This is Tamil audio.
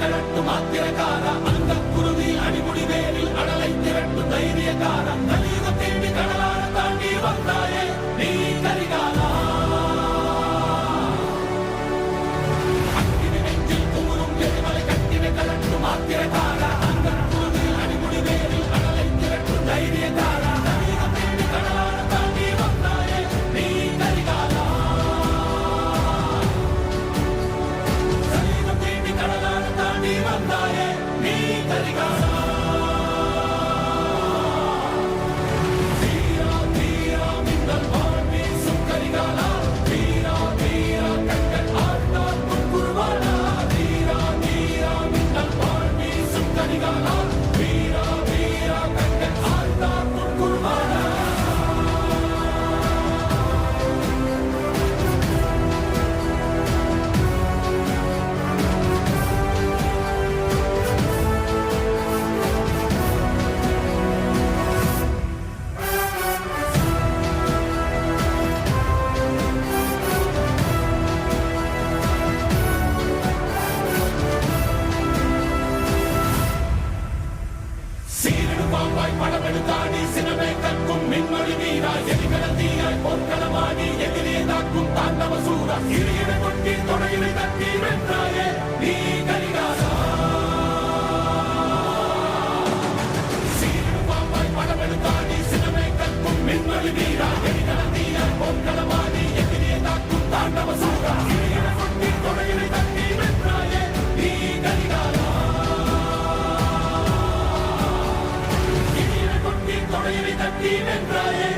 கலட்டும் ஆத்திரக்கார அந்த குருதி அடிமுடி வேலில் அடலை திரட்டும் தைரியக்கார கலியுகம் தேடி கடலான தாண்டி வந்தாயே நீ கரிகாலா அக்கினி நெஞ்சில் குமுறும் எரிமலை கட்டின கலட்டும் ஆத்திரக்கார அந்த குருதி அடிமுடி வேலில் அடலை திரட்டும் தைரியக்கார கலியுகம் தேடி கடலான தாண்டி வந்தாயே நீ கரிகாலா கலியுகம் தேடி கடலான தாண்டி வந்தாயே நீ கரிகாலா படமெடுத்தாடி சினமே கற்கும் மின்மொழி வீரா எதிர்கடல் தீயாய் பொற்களமாடி எதிரே தாக்கும் தாண்டவ சூரா இடையிட கொட்டி தொடையினை தட்டி வென்றாயே நீ கரிகாலா சீரிடு பாம்பாய் படமெடுத்தாடி சினமே கற்கும் மின்மொழி வீரா எதிர்கடல் தீயாய் பொற்களமாடி எதிரே தாக்கும் தாண்டவ சூரா இடையிட கொட்டி தொடையினை தட்டி வென்றாயே நீ கரிகாலா தொடையினை தட்டி வென்றாயே